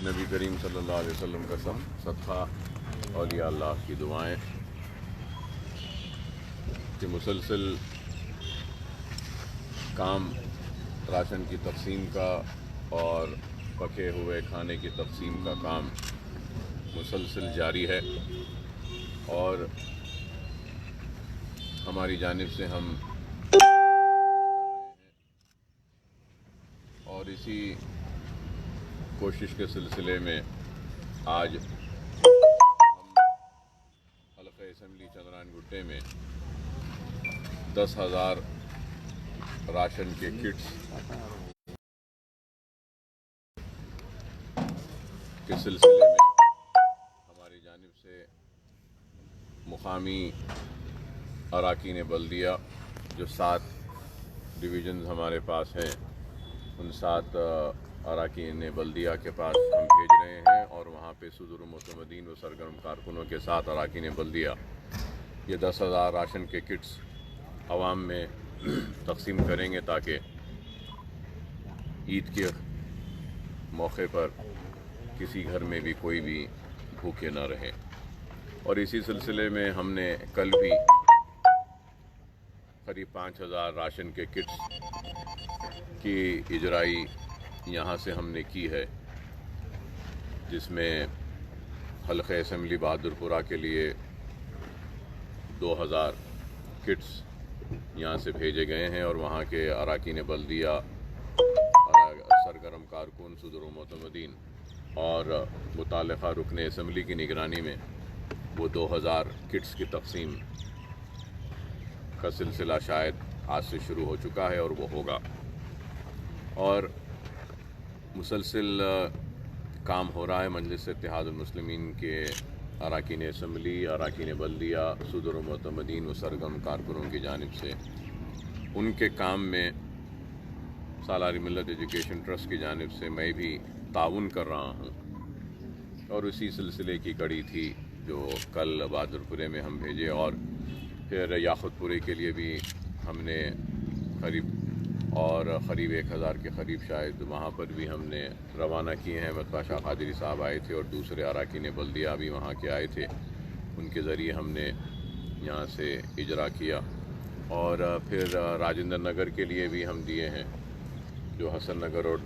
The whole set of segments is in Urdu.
نبی کریم صلی اللہ علیہ وسلم کا صدقہ، اولیاء اللہ کی دعائیں کہ مسلسل کام راشن کی تقسیم کا اور پکے ہوئے کھانے کی تقسیم کا کام مسلسل جاری ہے، اور ہماری جانب سے ہم اور اسی کوشش کے سلسلے میں آج ہم حلقہ اسمبلی چندران گٹے میں 10,000 راشن کے کٹس کے سلسلے میں ہماری جانب سے مقامی اراکین بلدیہ جو 7 ڈویژنز ہمارے پاس ہیں، ان 7 اراکین بلدیہ کے پاس ہم بھیج رہے ہیں، اور وہاں پہ صدور و معتمدین و سرگرم کارکنوں کے ساتھ اراکین بلدیہ یہ 10,000 راشن کے کٹس عوام میں تقسیم کریں گے، تاکہ عید کے موقع پر کسی گھر میں بھی کوئی بھی بھوکے نہ رہے۔ اور اسی سلسلے میں ہم نے کل بھی قریب 5,000 راشن کے کٹس کی اجرائی یہاں سے ہم نے کی ہے، جس میں حلقہ اسمبلی بہادر پورہ کے لیے 2,000 کٹس یہاں سے بھیجے گئے ہیں، اور وہاں کے اراکین بلدیہ، سرگرم کارکن، صدور و معتمدین اور متعلقہ رکن اسمبلی کی نگرانی میں وہ 2,000 کٹس کی تقسیم کا سلسلہ شاید آج سے شروع ہو چکا ہے، اور وہ ہوگا۔ اور مسلسل کام ہو رہا ہے مجلس اتحاد المسلمین کے اراکین اسمبلی، اراکین بلدیہ، صدور و معتمدین و سرگرم کارکنوں کی جانب سے۔ ان کے کام میں سالاری ملت ایجوکیشن ٹرسٹ کی جانب سے میں بھی تعاون کر رہا ہوں، اور اسی سلسلے کی کڑی تھی جو کل بہادر پورے میں ہم بھیجے، اور پھر یاقوت پورے کے لیے بھی ہم نے قریب 1,000 کے قریب شاید وہاں پر بھی ہم نے روانہ کیے ہیں۔ احمد پاشا قادری صاحب آئے تھے، اور دوسرے اراکین بلدیہ بھی وہاں کے آئے تھے، ان کے ذریعے ہم نے یہاں سے اجرا کیا۔ اور پھر راجندر نگر کے لیے بھی ہم دیے ہیں، جو حسن نگر اور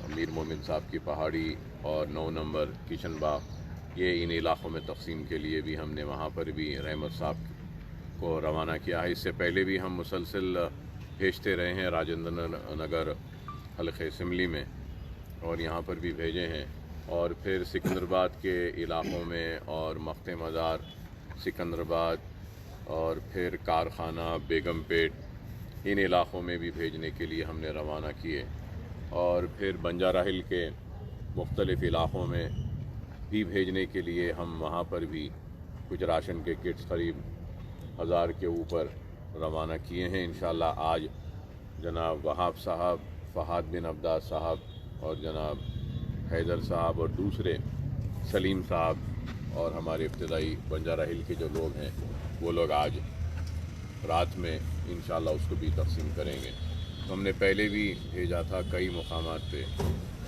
امیر مومن صاحب کی پہاڑی اور 9 نمبر کشن باغ، یہ ان علاقوں میں تقسیم کے لیے بھی ہم نے وہاں پر بھی رحمت صاحب کو روانہ کیا ہے۔ اس سے پہلے بھی ہم مسلسل بھیجتے رہے ہیں راجندر نگر حلقہ اسمبلی میں، اور یہاں پر بھی بھیجے ہیں، اور پھر سکندرآباد کے علاقوں میں اور مقت مزار، سکندرآباد، اور پھر کارخانہ، بیگم پیٹ، ان علاقوں میں بھی بھیجنے کے لیے ہم نے روانہ کیے، اور پھر بنجارہ ہل کے مختلف علاقوں میں بھی بھیجنے کے لیے ہم وہاں پر بھی کچھ راشن کے کٹس قریب 1,000 کے اوپر روانہ کیے ہیں۔ انشاءاللہ آج جناب وہاب صاحب، فہد بن عباس صاحب، اور جناب حیدر صاحب، اور دوسرے سلیم صاحب، اور ہمارے ابتدائی بنجارہ ہل کے جو لوگ ہیں، وہ لوگ آج رات میں انشاءاللہ اس کو بھی تقسیم کریں گے۔ تو ہم نے پہلے بھی بھیجا تھا کئی مقامات پہ،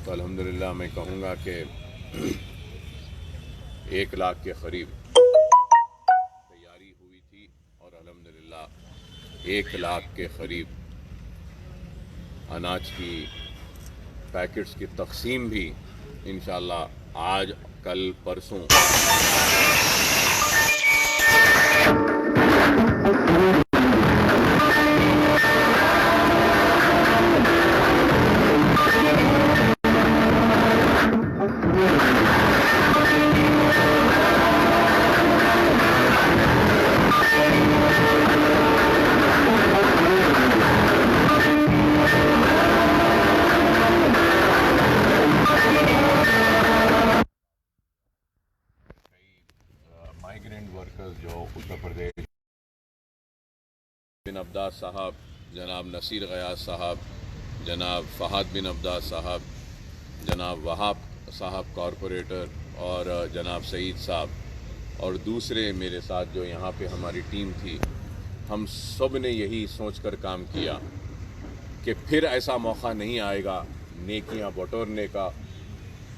تو الحمدللہ میں کہوں گا کہ 1 لاکھ کے قریب تیاری ہوئی تھی، اور الحمدللہ 1 لاکھ کے قریب اناج کی پیکٹس کی تقسیم بھی انشاءاللہ آج، کل، پرسوں مائیگرینٹ ورکرز جو اتر پردیش، بن عباس صاحب، جناب نصیر غیاث صاحب، جناب فہد بن عباس صاحب، جناب وہاب صاحب کارپوریٹر، اور جناب سعید صاحب، اور دوسرے میرے ساتھ جو یہاں پہ ہماری ٹیم تھی، ہم سب نے یہی سوچ کر کام کیا کہ پھر ایسا موقع نہیں آئے گا نیکیاں بٹورنے کا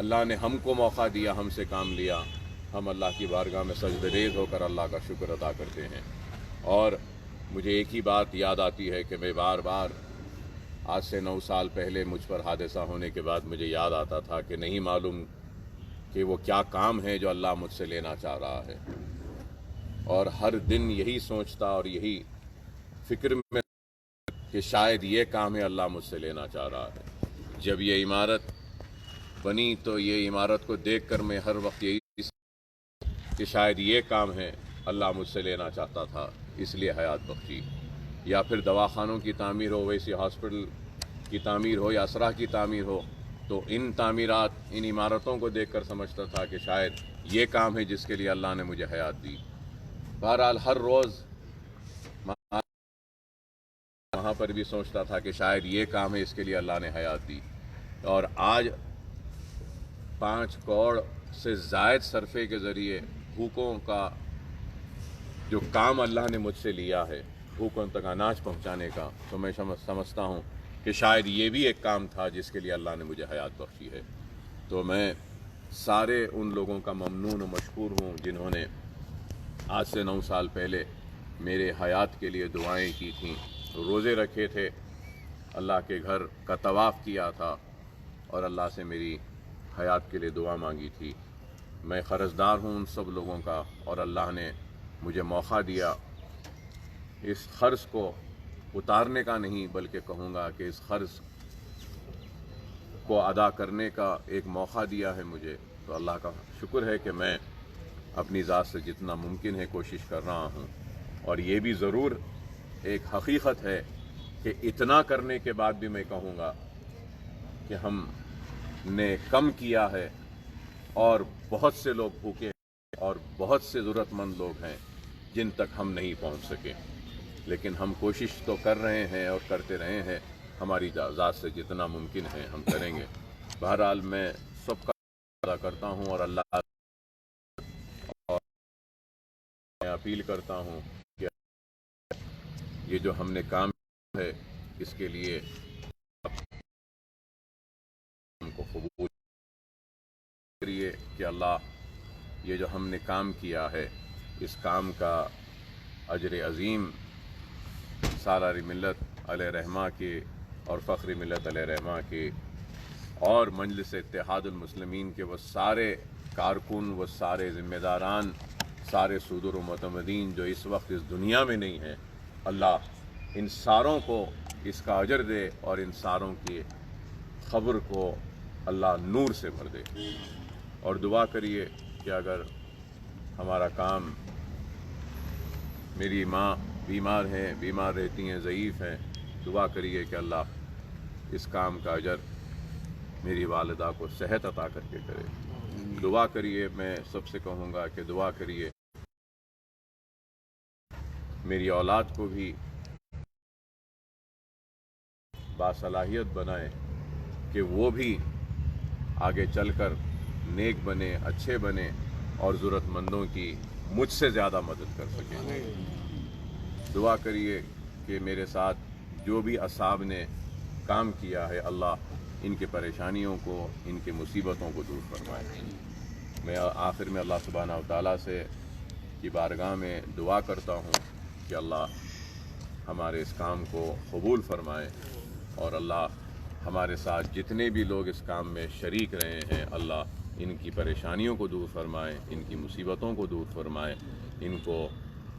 اللہ نے ہم کو موقع دیا، ہم سے کام لیا، ہم اللہ کی بارگاہ میں سجدریز ہو کر اللہ کا شکر ادا کرتے ہیں۔ اور مجھے ایک ہی بات یاد آتی ہے کہ میں بار بار آج سے 9 سال پہلے مجھ پر حادثہ ہونے کے بعد مجھے یاد آتا تھا کہ نہیں معلوم کہ وہ کیا کام ہے جو اللہ مجھ سے لینا چاہ رہا ہے، اور ہر دن یہی سوچتا اور یہی فکر میں کہ شاید یہ کام ہے اللہ مجھ سے لینا چاہ رہا ہے۔ جب یہ عمارت بنی تو یہ عمارت کو دیکھ کر میں ہر وقت یہی کہ شاید یہ کام ہے اللہ مجھ سے لینا چاہتا تھا، اس لیے حیات بخشی۔ یا پھر دواخانوں کی تعمیر ہو، ویسی ہاسپٹل کی تعمیر ہو یا اسرہ کی تعمیر ہو، تو ان تعمیرات، ان عمارتوں کو دیکھ کر سمجھتا تھا کہ شاید یہ کام ہے جس کے لیے اللہ نے مجھے حیات دی۔ بہرحال ہر روز وہاں پر بھی سوچتا تھا کہ شاید یہ کام ہے اس کے لیے اللہ نے حیات دی۔ اور آج 5 کروڑ سے زائد صرفے کے ذریعے بھوکوں کا جو کام اللہ نے مجھ سے لیا ہے، بھوکوں تک اناج پہنچانے کا، تو میں سمجھتا ہوں کہ شاید یہ بھی ایک کام تھا جس کے لیے اللہ نے مجھے حیات بخشی ہے۔ تو میں سارے ان لوگوں کا ممنون و مشکور ہوں جنہوں نے آج سے 9 سال پہلے میرے حیات کے لیے دعائیں کی تھیں، روزے رکھے تھے، اللہ کے گھر کا طواف کیا تھا اور اللہ سے میری حیات کے لیے دعا مانگی تھی۔ میں قرضدار ہوں ان سب لوگوں کا، اور اللہ نے مجھے موقع دیا اس قرض کو اتارنے کا نہیں، بلکہ کہوں گا کہ اس قرض کو ادا کرنے کا ایک موقع دیا ہے مجھے۔ تو اللہ کا شکر ہے کہ میں اپنی ذات سے جتنا ممکن ہے کوشش کر رہا ہوں۔ اور یہ بھی ضرور ایک حقیقت ہے کہ اتنا کرنے کے بعد بھی میں کہوں گا کہ ہم نے کم کیا ہے، اور بہت سے لوگ بھوکے ہیں اور بہت سے ضرورت مند لوگ ہیں جن تک ہم نہیں پہنچ سکے، لیکن ہم کوشش تو کر رہے ہیں اور کرتے رہے ہیں، ہماری ذات سے جتنا ممکن ہے ہم کریں گے۔ بہرحال میں سب کا ادا کرتا ہوں، اور اللہ اور میں اپیل کرتا ہوں کہ یہ جو ہم نے کام کیا ہے اس کے لیے ہم کو قبول کریے کہ اللہ یہ جو ہم نے کام کیا ہے اس کام کا اجر عظیم سالاری ملت علیہ رحمہ کے اور فخری ملت علیہ رحمہ کے اور مجلس اتحاد المسلمین کے وہ سارے کارکن، وہ سارے ذمہ داران، سارے صدور و معتمدین جو اس وقت اس دنیا میں نہیں ہیں، اللہ ان ساروں کو اس کا اجر دے اور ان ساروں کی خبر کو اللہ نور سے بھر دے۔ اور دعا کریے کہ اگر ہمارا کام، میری ماں بیمار ہیں، بیمار رہتی ہیں، ضعیف ہیں، دعا کریے کہ اللہ اس کام کا اجر میری والدہ کو صحت عطا کر کے کرے۔ دعا کریے، میں سب سے کہوں گا کہ دعا کریے میری اولاد کو بھی باصلاحیت بنائے کہ وہ بھی آگے چل کر نیک بنے، اچھے بنے اور ضرورت مندوں کی مجھ سے زیادہ مدد کر سکیں۔ دعا کریے کہ میرے ساتھ جو بھی اصحاب نے کام کیا ہے اللہ ان کے پریشانیوں کو، ان کی مصیبتوں کو دور فرمائے۔ میں آخر میں اللہ سبحانہ و تعالیٰ سے کی بارگاہ میں دعا کرتا ہوں کہ اللہ ہمارے اس کام کو قبول فرمائے، اور اللہ ہمارے ساتھ جتنے بھی لوگ اس کام میں شریک رہے ہیں اللہ ان کی پریشانیوں کو دور فرمائے، ان کی مصیبتوں کو دور فرمائے، ان کو،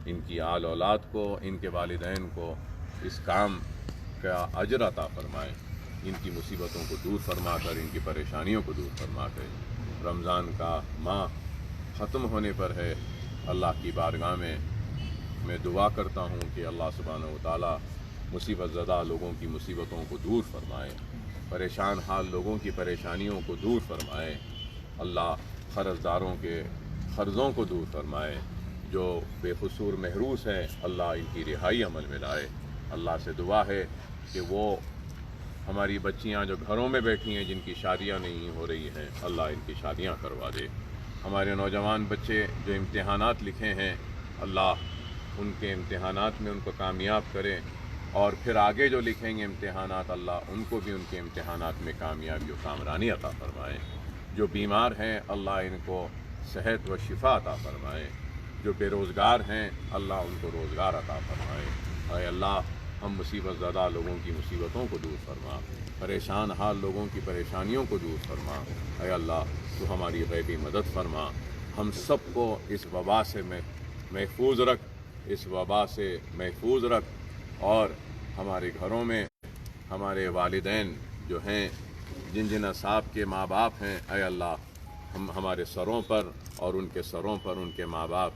ان کی آل اولاد کو، ان کے والدین کو اس کام کا اجر عطا فرمائے، ان کی مصیبتوں کو دور فرما کر، ان کی پریشانیوں کو دور فرما کر۔ رمضان کا ماہ ختم ہونے پر ہے، اللہ کی بارگاہ میں دعا کرتا ہوں کہ اللہ سبحانہ و تعالیٰ مصیبت زدہ لوگوں کی مصیبتوں کو دور فرمائے، پریشان حال لوگوں کی پریشانیوں کو دور فرمائے، اللہ قرض داروں کے قرضوں کو دور فرمائے، جو بے قصور محروس ہیں اللہ ان کی رہائی عمل میں لائے۔ اللہ سے دعا ہے کہ وہ ہماری بچیاں جو گھروں میں بیٹھی ہیں جن کی شادیاں نہیں ہو رہی ہیں اللہ ان کی شادیاں کروا دے۔ ہمارے نوجوان بچے جو امتحانات لکھے ہیں اللہ ان کے امتحانات میں ان کو کامیاب کرے، اور پھر آگے جو لکھیں گے امتحانات، اللہ ان کو بھی ان کے امتحانات میں کامیابی و کامرانی عطا فرمائے۔ جو بیمار ہیں اللہ ان کو صحت و شفا عطا فرمائے۔ جو بے روزگار ہیں اللہ ان کو روزگار عطا فرمائے۔ اے اللہ ہم مصیبت زدہ لوگوں کی مصیبتوں کو دور فرما، پریشان حال لوگوں کی پریشانیوں کو دور فرما۔ اے اللہ تو ہماری غیبی مدد فرما، ہم سب کو اس وبا سے محفوظ رکھ، اس وبا سے محفوظ رکھ، اور ہمارے گھروں میں ہمارے والدین جو ہیں، جن جن اصحاب کے ماں باپ ہیں، اے اللہ ہمارے سروں پر اور ان کے سروں پر ان کے ماں باپ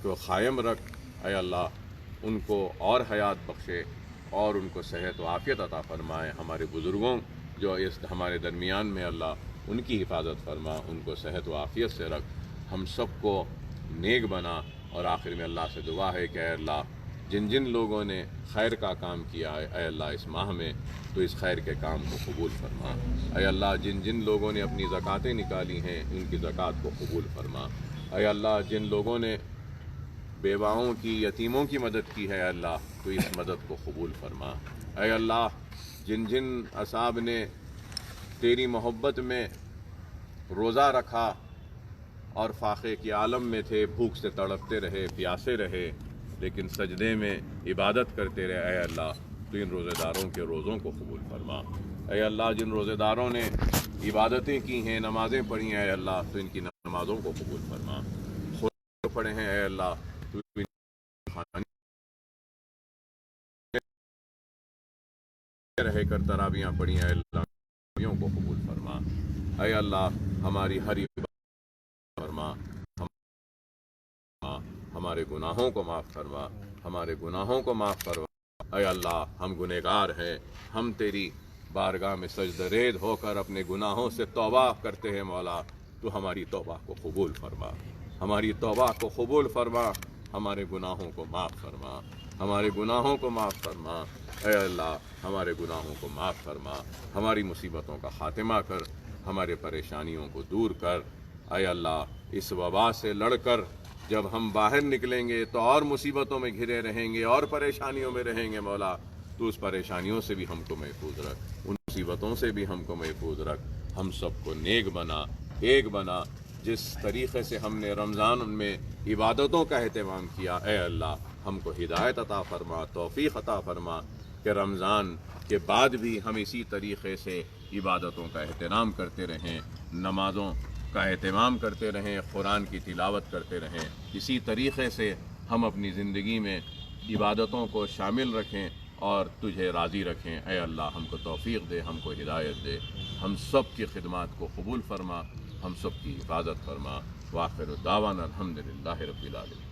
کو قائم رکھ۔ اے اللہ ان کو اور حیات بخشے اور ان کو صحت و عافیت عطا فرمائے۔ ہمارے بزرگوں جو اس ہمارے درمیان میں اللہ ان کی حفاظت فرما، ان کو صحت و عافیت سے رکھ، ہم سب کو نیک بنا۔ اور آخر میں اللہ سے دعا ہے کہ اے اللہ جن جن لوگوں نے خیر کا کام کیا ہے، اے اللہ اس ماہ میں تو اس خیر کے کام کو قبول فرما۔ اے اللہ جن جن لوگوں نے اپنی زکاتیں نکالی ہیں ان کی زکات کو قبول فرما۔ اے اللہ جن لوگوں نے بیواؤں کی، یتیموں کی مدد کی ہے، اے اللہ تو اس مدد کو قبول فرما۔ اے اللہ جن جن اصحاب نے تیری محبت میں روزہ رکھا اور فاقے کے عالم میں تھے، بھوک سے تڑپتے رہے، پیاسے رہے، لیکن سجدے میں عبادت کرتے رہے، اے اللہ تو ان روزے داروں کے روزوں کو قبول فرما۔ اے اللہ جن روزے داروں نے عبادتیں کی ہیں، نمازیں پڑھی ہیں، اے اللہ تو ان کی نمازوں کو قبول فرما۔ خود پڑھے ہیں اے اللہ تو رہ کر تراویاں پڑھی ہیں، اے اللہ تراویوں کو قبول فرما۔ اے اللہ ہماری ہر عبادت فرما، ہمارے گناہوں کو معاف فرما، ہمارے گناہوں کو معاف فرما۔ اے اللہ ہم گنہگار ہیں، ہم تیری بارگاہ میں سجدہ ریز ہو کر اپنے گناہوں سے توبہ کرتے ہیں مولا، تو ہماری توبہ کو قبول فرما، ہماری توبہ کو قبول فرما، ہمارے گناہوں کو معاف فرما، ہمارے گناہوں کو معاف فرما۔ اے اللہ ہمارے گناہوں کو معاف فرما، ہماری مصیبتوں کا خاتمہ کر، ہمارے پریشانیوں کو دور کر۔ اے اللہ اس وبا سے لڑ کر جب ہم باہر نکلیں گے تو اور مصیبتوں میں گھرے رہیں گے اور پریشانیوں میں رہیں گے مولا، تو اس پریشانیوں سے بھی ہم کو محفوظ رکھ، ان مصیبتوں سے بھی ہم کو محفوظ رکھ۔ ہم سب کو نیک بنا، ایک بنا۔ جس طریقے سے ہم نے رمضان میں عبادتوں کا اہتمام کیا، اے اللہ ہم کو ہدایت عطا فرما، توفیق عطا فرما کہ رمضان کے بعد بھی ہم اسی طریقے سے عبادتوں کا اہتمام کرتے رہیں، نمازوں کا اہتمام کرتے رہیں، قرآن کی تلاوت کرتے رہیں۔ اسی طریقے سے ہم اپنی زندگی میں عبادتوں کو شامل رکھیں اور تجھے راضی رکھیں۔ اے اللہ ہم کو توفیق دے، ہم کو ہدایت دے، ہم سب کی خدمات کو قبول فرما، ہم سب کی حفاظت فرما۔ وآخر دعوانا الحمدللہ رب العالمین۔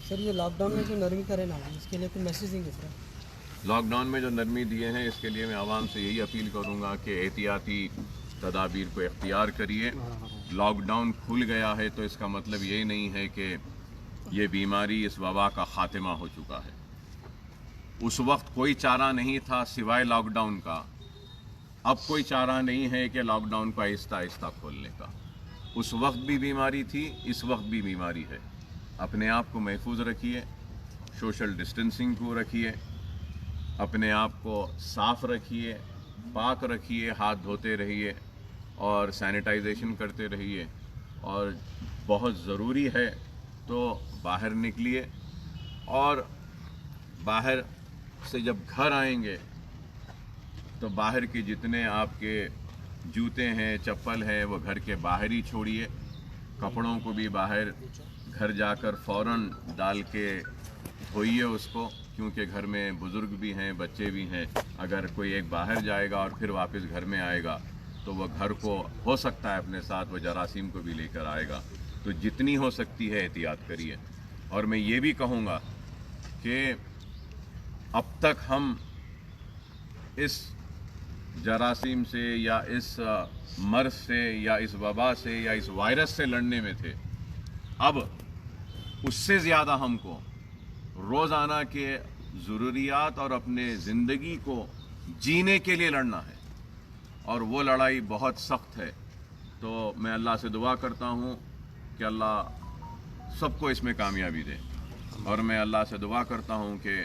سر یہ لاک ڈاؤن میں جو نرمی کرے نا، اس کے لیے کوئی میسیج دیں گے سر؟ لاک ڈاؤن میں جو نرمی دیے ہیں اس کے لیے میں عوام سے یہی اپیل کروں گا کہ احتیاطی تدابیر کو اختیار کریے۔ لاک ڈاؤن کھل گیا ہے تو اس کا مطلب یہ نہیں ہے کہ یہ بیماری، اس وبا کا خاتمہ ہو چکا ہے۔ اس وقت کوئی چارہ نہیں تھا سوائے لاک ڈاؤن کا، اب کوئی چارہ نہیں ہے کہ لاک ڈاؤن کو آہستہ آہستہ کھولنے کا۔ اس وقت بھی بیماری تھی، اس وقت بھی بیماری ہے۔ اپنے آپ کو محفوظ رکھیے، سوشل ڈسٹینسنگ کو رکھیے، اپنے آپ کو صاف رکھیے، پاک رکھیے، ہاتھ دھوتے رہیے اور سینیٹائزیشن کرتے رہیے، اور بہت ضروری ہے تو باہر نکلیے، اور باہر سے جب گھر آئیں گے تو باہر کے جتنے آپ کے جوتے ہیں، چپل ہیں، وہ گھر کے باہر ہی چھوڑیے۔ کپڑوں کو بھی باہر گھر جا کر فوراً ڈال کے دھوئیے اس کو، کیونکہ گھر میں بزرگ بھی ہیں، بچے بھی ہیں۔ اگر کوئی ایک باہر جائے گا اور پھر واپس گھر میں آئے گا تو وہ گھر کو ہو سکتا ہے اپنے ساتھ وہ جراثیم کو بھی لے کر آئے گا۔ تو جتنی ہو سکتی ہے احتیاط کریے۔ اور میں یہ بھی کہوں گا کہ اب تک ہم اس جراثیم سے یا اس مرض سے یا اس وبا سے یا اس وائرس سے لڑنے میں تھے، اب اس سے زیادہ ہم کو روزانہ کے ضروریات اور اپنے زندگی کو جینے کے لیے لڑنا ہے، اور وہ لڑائی بہت سخت ہے۔ تو میں اللہ سے دعا کرتا ہوں کہ اللہ سب کو اس میں کامیابی دے، اور میں اللہ سے دعا کرتا ہوں کہ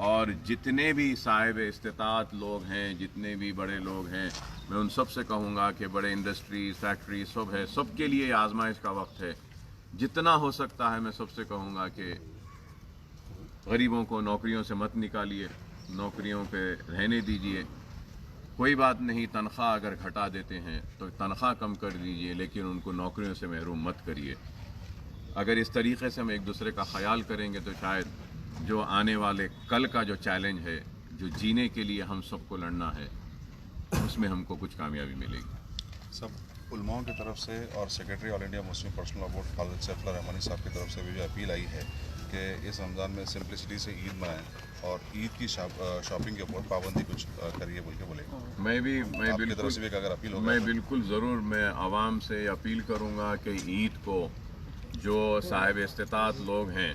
اور جتنے بھی صاحب استطاعت لوگ ہیں, جتنے بھی بڑے لوگ ہیں, میں ان سب سے کہوں گا کہ بڑے انڈسٹریز, فیکٹری سب ہے, سب کے لیے آزمائش کا وقت ہے. جتنا ہو سکتا ہے میں سب سے کہوں گا کہ غریبوں کو نوکریوں سے مت نکالیے, نوکریوں پہ رہنے دیجیے. کوئی بات نہیں, تنخواہ اگر گھٹا دیتے ہیں تو تنخواہ کم کر دیجیے, لیکن ان کو نوکریوں سے محروم مت کریے. اگر اس طریقے سے ہم ایک دوسرے کا خیال کریں گے تو شاید جو آنے والے کل کا جو چیلنج ہے, جو جینے کے لیے ہم سب کو لڑنا ہے, اس میں ہم کو کچھ کامیابی ملے گی. سب علماء کی طرف سے اور سیکریٹری آل انڈیا مسلم پرسنل لا بورڈ خالد سیف اللہ رحمانی صاحب کی طرف سے بھی جو اپیل آئی ہے کہ اس رمضان میں سمپلسٹی سے عید منائیں اور عید کی شاپنگ کے اوپر پابندی کچھ کریے بول کے بولے. آپ کی طرف سے بھی اگر اپیل ہوگا. میں بالکل ضرور میں عوام سے اپیل کروں گا کہ عید کو جو صاحب استطاعت لوگ ہیں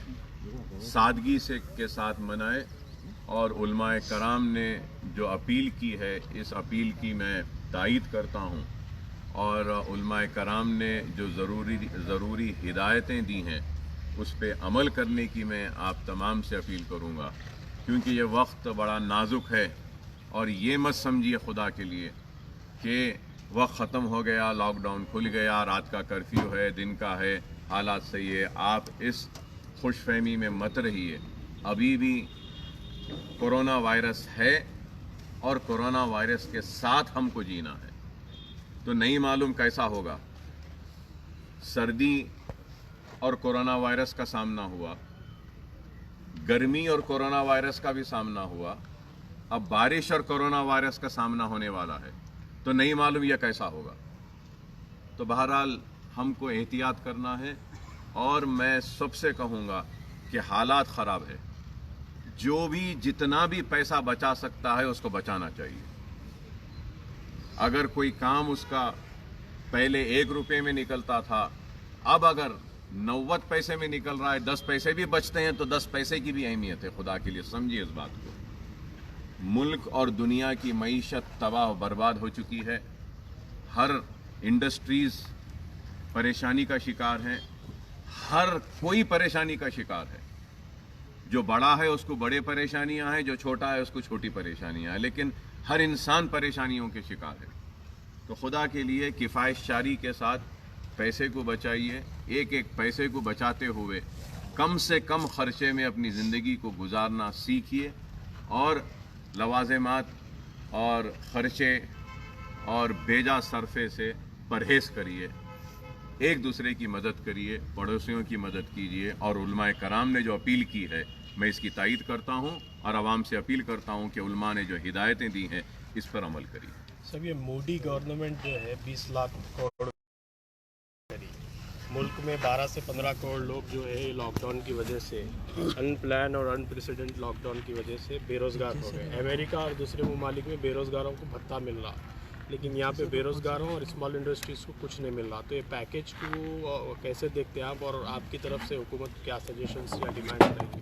سادگی سے کے ساتھ منائے, اور علماء کرام نے جو اپیل کی ہے اس اپیل کی میں تائید کرتا ہوں, اور علماء کرام نے جو ضروری ہدایتیں دی ہیں اس پہ عمل کرنے کی میں آپ تمام سے اپیل کروں گا, کیونکہ یہ وقت بڑا نازک ہے. اور یہ مت سمجھیے خدا کے لیے کہ وقت ختم ہو گیا, لاک ڈاؤن کھل گیا, رات کا کرفیو ہے, دن کا ہے, حالات صحیح ہے. آپ اس خوش فہمی میں مت رہیے. ابھی بھی کورونا وائرس ہے اور کورونا وائرس کے ساتھ ہم کو جینا ہے. تو نہیں معلوم کیسا ہوگا. سردی اور کورونا وائرس کا سامنا ہوا, گرمی اور کورونا وائرس کا بھی سامنا ہوا, اب بارش اور کورونا وائرس کا سامنا ہونے والا ہے. تو نہیں معلوم یہ کیسا ہوگا. تو بہرحال ہم کو احتیاط کرنا ہے, اور میں سب سے کہوں گا کہ حالات خراب ہے. جو بھی جتنا بھی پیسہ بچا سکتا ہے اس کو بچانا چاہیے. اگر کوئی کام اس کا پہلے 1 روپے میں نکلتا تھا, اب اگر 90 پیسے میں نکل رہا ہے, 10 پیسے بھی بچتے ہیں تو 10 پیسے کی بھی اہمیت ہے. خدا کے لیے سمجھیے اس بات کو. ملک اور دنیا کی معیشت تباہ و برباد ہو چکی ہے. ہر انڈسٹریز پریشانی کا شکار ہیں, ہر کوئی پریشانی کا شکار ہے. جو بڑا ہے اس کو بڑے پریشانیاں ہیں, جو چھوٹا ہے اس کو چھوٹی پریشانیاں ہیں, لیکن ہر انسان پریشانیوں کے شکار ہے. تو خدا کے لیے کفایت شاری کے ساتھ پیسے کو بچائیے. ایک ایک پیسے کو بچاتے ہوئے کم سے کم خرچے میں اپنی زندگی کو گزارنا سیکھیے, اور لوازمات اور خرچے اور بیجا صرفے سے پرہیز کریے. ایک دوسرے کی مدد کریے, پڑوسیوں کی مدد کیجیے. اور علماء کرام نے جو اپیل کی ہے میں اس کی تائید کرتا ہوں, اور عوام سے اپیل کرتا ہوں کہ علماء نے جو ہدایتیں دی ہیں اس پر عمل کریے. سب یہ مودی گورنمنٹ جو ہے 20 لاکھ کروڑ کری, ملک میں 12 سے 15 کروڑ لوگ جو ہے لاک ڈاؤن کی وجہ سے, ان پلان اور ان پریسیڈنٹ لاک ڈاؤن کی وجہ سے بے روزگار ہو گئے. امریکہ اور دوسرے ممالک میں بے روزگاروں کو بھتہ مل رہا, لیکن یہاں پہ بے روزگاروں اور اسمال انڈسٹریز کو کچھ نہیں مل رہا. تو یہ پیکیج کو کیسے دیکھتے ہیں آپ, اور آپ کی طرف سے حکومت کیا سجیشنس یا ڈیمانڈ رہیں گی؟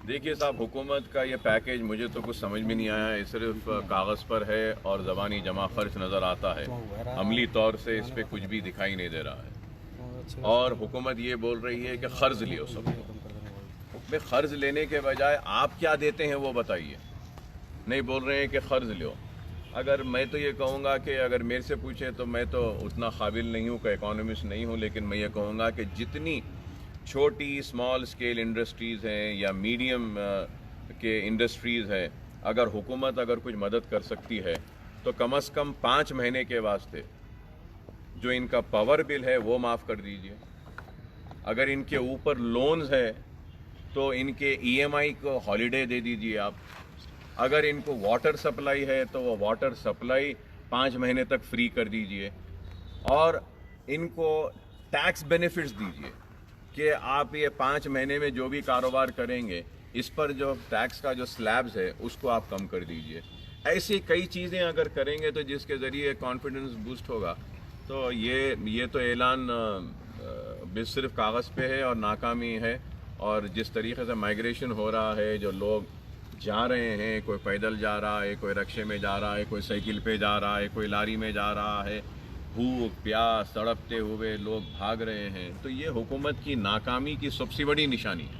دیکھیے صاحب, حکومت کا یہ پیکیج مجھے تو کچھ سمجھ میں نہیں آیا. یہ صرف کاغذ پر ہے اور زبانی جمع خرچ نظر آتا ہے. عملی طور سے اس پہ کچھ بھی دکھائی نہیں دے رہا ہے. اور حکومت یہ بول رہی ہے کہ قرض لیو سب کو. میں قرض لینے کے بجائے آپ کیا دیتے ہیں وہ بتائیے. نہیں بول رہے ہیں کہ قرض لیو. اگر میں تو یہ کہوں گا کہ اگر میرے سے پوچھیں تو میں تو اتنا قابل نہیں ہوں کہ اکانومسٹ نہیں ہوں, لیکن میں یہ کہوں گا کہ جتنی چھوٹی اسمال اسکیل انڈسٹریز ہیں یا میڈیم کے انڈسٹریز ہیں, اگر حکومت اگر کچھ مدد کر سکتی ہے تو کم از کم 5 مہینے کے واسطے جو ان کا پاور بل ہے وہ معاف کر دیجئے. اگر ان کے اوپر لونز ہے تو ان کے ای ایم آئی کو ہالیڈے دے دیجئے آپ. اگر ان کو واٹر سپلائی ہے تو وہ واٹر سپلائی 5 مہینے تک فری کر دیجئے. اور ان کو ٹیکس بینیفٹس دیجئے کہ آپ یہ 5 مہینے میں جو بھی کاروبار کریں گے اس پر جو ٹیکس کا جو سلیبز ہے اس کو آپ کم کر دیجئے. ایسی کئی چیزیں اگر کریں گے تو جس کے ذریعے کانفیڈنس بوسٹ ہوگا. تو یہ تو اعلان صرف کاغذ پہ ہے اور ناکامی ہے. اور جس طریقے سے مائیگریشن ہو رہا ہے, جو لوگ جا رہے ہیں, کوئی پیدل جا رہا ہے, کوئی رکشے میں جا رہا ہے, کوئی سائیکل پہ جا رہا ہے, کوئی لاری میں جا رہا ہے, بھوک پیاس تڑپتے ہوئے لوگ بھاگ رہے ہیں, تو یہ حکومت کی ناکامی کی سب سے بڑی نشانی ہے.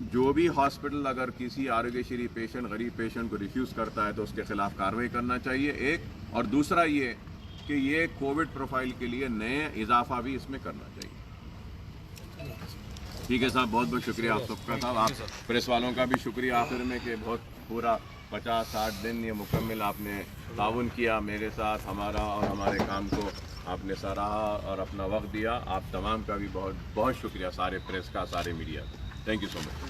جو بھی ہاسپٹل اگر کسی آروگیہ شری پیشنٹ غریب پیشنٹ کو ریفیوز کرتا ہے تو اس کے خلاف کارروائی کرنا چاہیے ایک، اور دوسرا یہ کہ یہ کووڈ پروفائل کے لیے نئے اضافہ بھی اس میں کرنا چاہیے. ٹھیک ہے صاحب، بہت بہت شکریہ آپ سب کا. صاحب آپ پریس والوں کا بھی شکریہ آخر میں کہ بہت پورا 50-60 دن یہ مکمل آپ نے تعاون کیا میرے ساتھ، ہمارا اور ہمارے کام کو آپ نے سراہا اور اپنا وقت دیا. آپ تمام کا بھی بہت بہت شکریہ، سارے پریس کا، سارے میڈیا کا. تھینک یو سو مچ.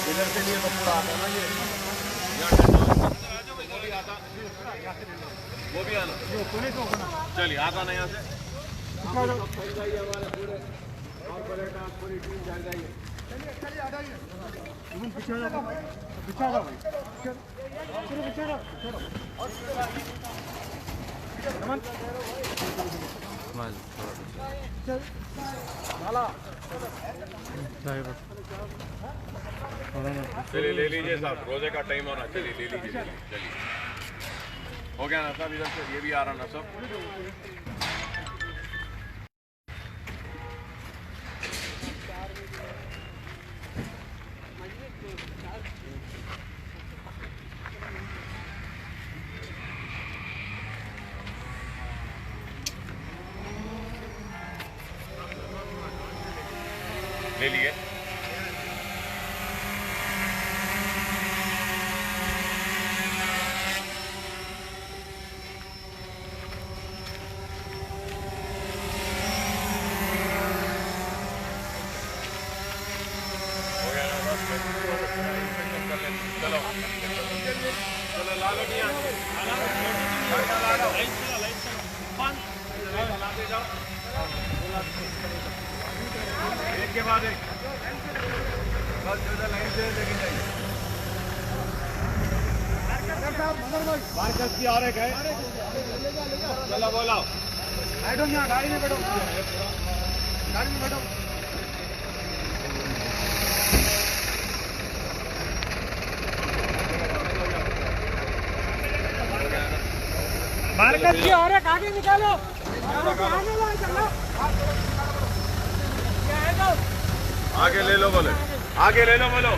ادھر سے لیے تو پورا آتا ہے نا یہ، وہ بھی آنا چلیے، آتا نا یہاں سے پوری ٹیم جائے جائیے. چلیے لے لیجیے صاحب، روزے کا ٹائم ہونا. چلیے لے لیجیے، چلیے ہو گیا نا صاحب. ادھر سے یہ بھی آ رہا نا سب. لے لیے. ایک کے بعد ایک بس جو لائن سے لے کے جائیے. مارکس کی اور ایک ہے. چلو بولا بیٹھو یہاں، گاڑی میں بیٹھو، گاڑی میں بیٹھو. مارکس کی اور ایک آگے نکالو. آگے لے لو بولے، آگے لے لو بولو.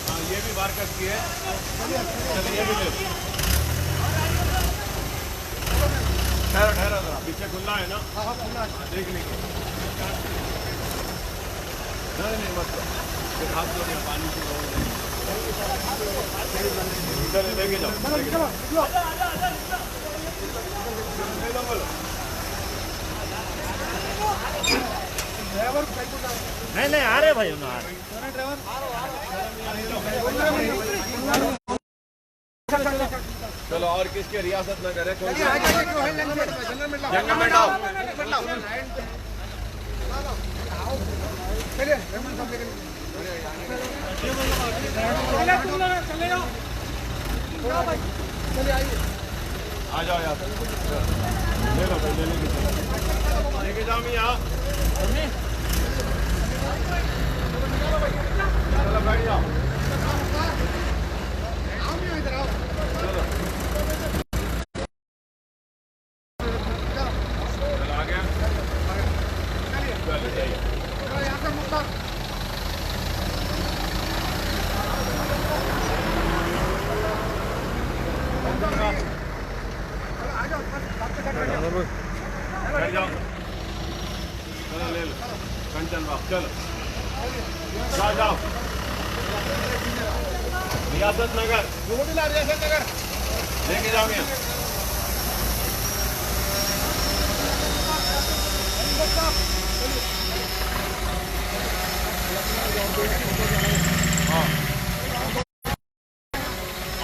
ہاں یہ بھی مارکس کی ہے. چلیے یہ بھی لے لو. ٹھہرو ٹھہرو ذرا، پیچھے کھلا ہے نا، دیکھ لیجیے. نہیں مت پھر ہاتھ دھو دیا پانی سے. چلے لے کے جاؤ، لے کے جاؤ. لے لو بولو. نہیں آ رہے بھائی، چلو اور کس کے ریاست نہ کرے کوئی. جنگل میں ڈاؤ. آ جاؤ یہاں لے لو بھائی، لے کے جاؤ. یہاں چلو بیٹھ جاؤ. آ گیا. جاؤ. چلو لے لو کنچن باغ. چلو جاؤ جاؤ. ریاست نگر، ریاست نگر لے کے جاؤ. یہاں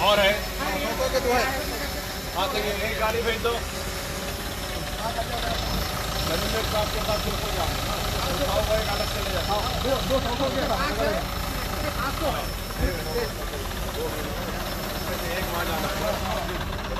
اور ہے. ہاں تو یہ ایک گاڑی بھیج دو. آپ کے پاس ہو جاؤ، ایک الگ چلے جاؤ. ایک وہاں جانا.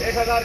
1000